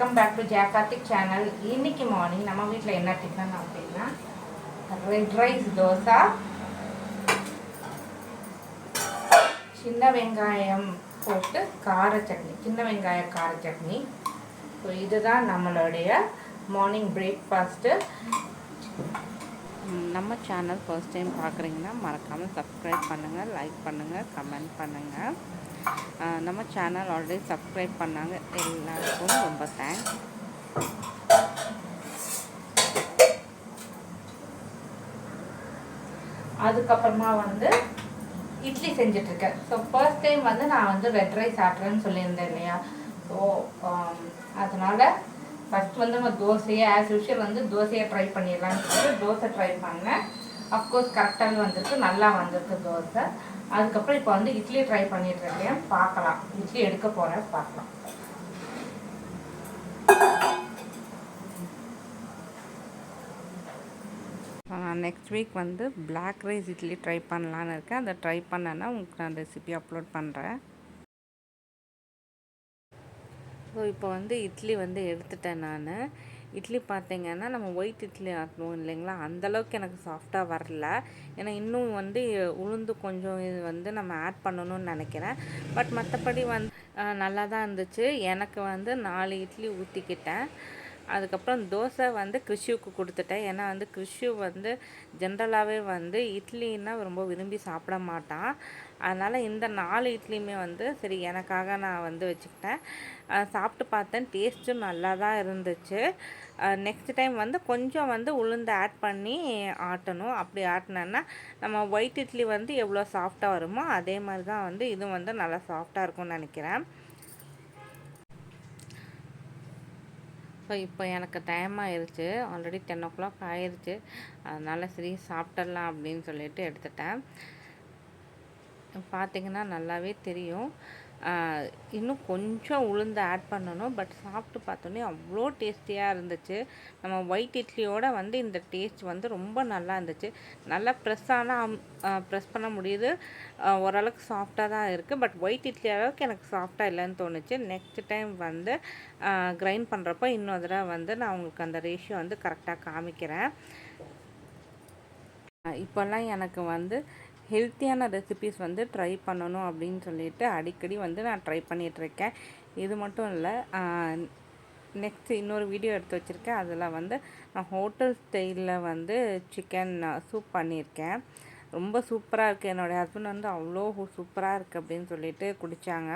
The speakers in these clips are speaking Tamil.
Welcome back to Jayakarthik channel. இன்னைக்கு மார்னிங் நம்ம வீட்டில் என்ன டிஃபன் அப்படின்னா ரெட் ரைஸ் தோசை, சின்ன வெங்காயம் போட்டு கார சட்னி, சின்ன வெங்காய கார சட்னி. ஸோ இதுதான் நம்மளுடைய மார்னிங் பிரேக்ஃபாஸ்ட்டு. நம்ம சேனல் ஃபர்ஸ்ட் டைம் பார்க்குறீங்கன்னா மறக்காமல் சப்ஸ்கிரைப் பண்ணுங்கள், லைக் பண்ணுங்கள், கமெண்ட் பண்ணுங்கள். நம்ம சேனல் ஆல்ரெடி சப்ஸ்கிரைப் பண்ணாங்க எல்லாருக்கும் ரொம்ப தேங்க்ஸ். அதுக்கப்புறமா இட்லி செஞ்சிட்ருக்கேன். ஸோ ஃபர்ஸ்ட் டைம் நான் ரெட் ரைஸ் ஆட்டுறேன்னு சொல்லியிருந்தேன் இல்லையா. ஸோ அதனால் ஃபஸ்ட் நம்ம தோசையை ஆஸ் யூஷுவல் தோசையை ட்ரை பண்ணிடலான்னு சொல்லிட்டு தோசை ட்ரை பண்ணேன். அஃப்கோர்ஸ் கரெக்டாகவே வந்திருக்கு, நல்லா வந்திருக்கு தோசை. அதுக்கப்புறம் இப்போ இட்லி ட்ரை பண்ணிட்டுருக்கேன். பார்க்கலாம், இட்லி எடுக்க போகிறேன், பார்க்கலாம். Next week black rice idli try பண்ணலான்னு இருக்கேன். அதை ட்ரை பண்ணேன்னா உங்களுக்கு நான் ரெசிபி அப்லோட் பண்ணுறேன். ஸோ இப்போ இட்லி எடுத்துட்டேன் நான். இட்லி பார்த்திங்கன்னா நம்ம ஒயிட் இட்லி ஆட்டணும் இல்லைங்களா, அந்தளவுக்கு எனக்கு சாஃப்டாக வரல. ஏன்னா இன்னும் உளுந்து கொஞ்சம் இது நம்ம ஆட் பண்ணணும்னு நினைக்கிறேன். பட் மற்றபடி நல்லா தான் இருந்துச்சு. எனக்கு 4 இட்லி ஊற்றிக்கிட்டேன். அதுக்கப்புறம் தோசை கிறிஷுவுக்கு கொடுத்துட்டேன். ஏன்னா கிறிஷு ஜென்ரலாகவே இட்லின்னா ரொம்ப விரும்பி சாப்பிட மாட்டான். அதனால் இந்த 4 இட்லியுமே சரி எனக்காக நான் வச்சுக்கிட்டேன். சாப்பிட்டு பார்த்தேன், டேஸ்ட்டும் நல்லா தான் இருந்துச்சு. நெக்ஸ்ட் டைம் கொஞ்சம் உளுந்து ஆட் பண்ணி ஆட்டணும். அப்படி ஆட்டினேன்னா நம்ம ஒயிட் இட்லி எவ்வளோ சாஃப்டாக வருமோ அதே மாதிரி தான் இதுவும் நல்லா சாஃப்டாக இருக்கும்னு நினைக்கிறேன். ஸோ இப்போ எனக்கு டைம் ஆயிடுச்சு, ஆல்ரெடி 10 o'clock ஆயிடுச்சு. அதனால் சரி சாப்பிட்றலாம் அப்படின்னு சொல்லிட்டு எடுத்துட்டேன். பார்த்திங்கன்னா நல்லாவே தெரியும். இன்னும் கொஞ்சம் உளுந்து ஆட் பண்ணணும். பட் சாப்பிட்டு பார்த்தோன்னே அவ்வளோ டேஸ்டியாக இருந்துச்சு. நம்ம ஒயிட் இட்லியோட இந்த டேஸ்ட் ரொம்ப நல்லா இருந்துச்சு. நல்லா ப்ரெஸ் பண்ண முடியுது. ஓரளவுக்கு சாஃப்டாக தான் இருக்குது. பட் ஒயிட் இட்லி அளவுக்கு எனக்கு சாஃப்டாக இல்லைன்னு தோணுச்சு. நெக்ஸ்ட் டைம் கிரைண்ட் பண்ணுறப்போ இன்னொரு தடவை நான் உங்களுக்கு அந்த ரேஷியோ கரெக்டாக காமிக்கிறேன். இப்போல்லாம் எனக்கு ஹெல்த்தியான ரெசிபீஸ் ட்ரை பண்ணணும் அப்படின்னு சொல்லிட்டு அடிக்கடி நான் ட்ரை பண்ணிகிட்ருக்கேன். இது மட்டும் இல்லை, நெக்ஸ்ட் இன்னொரு வீடியோ எடுத்து வச்சுருக்கேன். அதில் நான் ஹோட்டல் ஸ்டைலில் சிக்கன் சூப் பண்ணியிருக்கேன். ரொம்ப சூப்பராக இருக்குது. என்னுடைய ஹஸ்பண்ட் அவ்வளோ சூப்பராக இருக்குது அப்படின்னு சொல்லிட்டு குடித்தாங்க.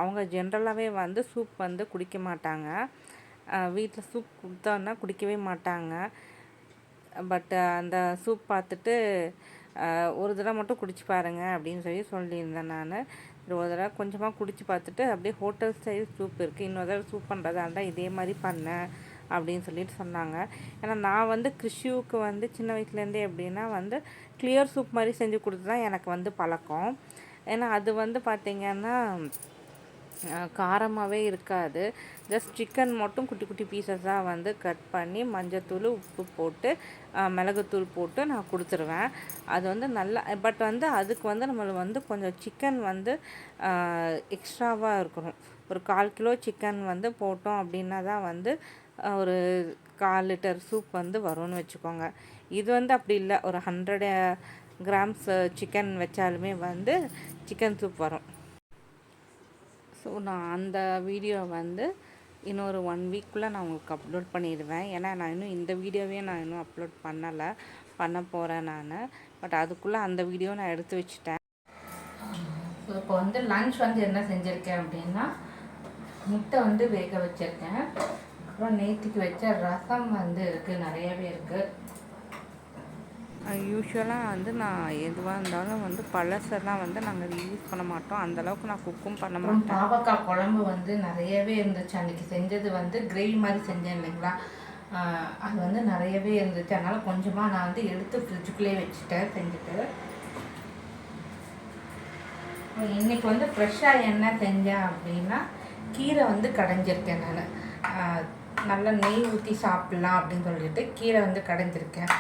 அவங்க ஜென்ரலாகவே சூப் குடிக்க மாட்டாங்க. வீட்டில் சூப் கொடுத்தோன்னா குடிக்கவே மாட்டாங்க. பட் அந்த சூப் பார்த்துட்டு ஒரு தடவை மட்டும் குடிச்சு பாருங்கள் அப்படின்னு சொல்லியிருந்தேன் நான். ஒரு தடவை கொஞ்சமாக குடிச்சு பார்த்துட்டு அப்படியே ஹோட்டல் ஸ்டைல் சூப் இருக்குது, இன்னொரு தடவை சூப் பண்ணுறதா இருந்தால் இதே மாதிரி பண்ணேன் அப்படின்னு சொல்லிட்டு சொன்னாங்க. ஏன்னா நான் கிறிஷுவுக்கு சின்ன வயசுலேருந்தே எப்படின்னா கிளியர் சூப் மாதிரி செஞ்சு கொடுத்து தான் எனக்கு பழக்கம். ஏன்னா அது பார்த்திங்கன்னா காரமாகவே இருக்காது. ஜஸ்ட் சிக்கன் மட்டும் குட்டி குட்டி பீசஸாக கட் பண்ணி மஞ்சத்தூள், உப்பு போட்டு மிளகுத்தூள் போட்டு நான் கொடுத்துருவேன். அது நல்லா பட் அதுக்கு நம்மளுக்கு கொஞ்சம் சிக்கன் எக்ஸ்ட்ராவாக இருக்கணும். ஒரு 1/4 கிலோ சிக்கன் போட்டோம் அப்படின்னா தான் ஒரு 1/4 லிட்டர் சூப் வரும்னு வச்சுக்கோங்க. இது அப்படி இல்லை, ஒரு 100 grams சிக்கன் வச்சாலுமே சிக்கன் சூப் வரும். ஸோ நான் அந்த வீடியோ இன்னொரு 1 வீக்குள்ளே நான் உங்களுக்கு அப்லோட் பண்ணிடுவேன். ஏன்னா நான் இன்னும் இந்த வீடியோவே நான் இன்னும் அப்லோட் பண்ண போகிறேன் நான். பட் அதுக்குள்ளே அந்த வீடியோ நான் எடுத்து வச்சுட்டேன். ஸோ இப்போ லன்ச் என்ன செஞ்சுருக்கேன் அப்படின்னா முட்டை வேக வச்சுருக்கேன். அப்புறம் நேற்றுக்கு வச்ச ரசம் இருக்குது, நிறையவே இருக்குது. யூஸ்வலாக நான் எதுவாக இருந்தாலும் பழசெல்லாம் நாங்கள் யூஸ் பண்ண மாட்டோம். அந்தளவுக்கு நான் குக்கும் பண்ண மாட்டோம். பாவக்காய் குழம்பு நிறையவே இருந்துச்சு. அன்றைக்கி செஞ்சது கிரேவி மாதிரி செஞ்சேன் இல்லைங்களா, அது நிறையவே இருந்துச்சு. அதனால் கொஞ்சமாக நான் எடுத்து ஃப்ரிட்ஜுக்குள்ளே வச்சுட்டேன் செஞ்சுட்டு. இன்றைக்கி ஃப்ரெஷ்ஷாக என்ன செஞ்சேன் அப்படின்னா கீரை கடைஞ்சிருக்கேன் நான். நல்லா நெய் ஊற்றி சாப்பிட்லாம் அப்படின்னு சொல்லிட்டு கீரை கடைஞ்சிருக்கேன்.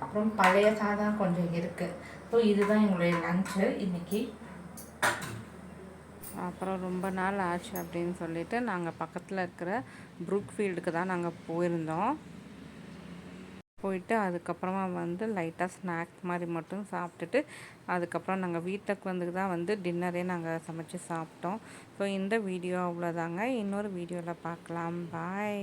அப்புறம் பழைய சாதம் கொஞ்சம் இருக்குது. ஸோ இதுதான் எங்களுடைய லன்ச்சு இன்றைக்கி. அப்புறம் ரொம்ப நாள் ஆச்சு அப்படின்னு சொல்லிட்டு நாங்கள் பக்கத்தில் இருக்கிற ப்ரூக் ஃபீல்டுக்கு தான் நாங்கள் போயிருந்தோம். போயிட்டு அதுக்கப்புறமா வந்து லைட்டாக ஸ்நாக்ஸ் மாதிரி மட்டும் சாப்பிட்டுட்டு அதுக்கப்புறம் நாங்கள் வீட்டுக்கு வந்து தான் வந்து டின்னரே நாங்கள் சமைச்சு சாப்பிட்டோம். ஸோ இந்த வீடியோ அவ்வளோதாங்க. இன்னொரு வீடியோவில் பார்க்கலாம். பாய்.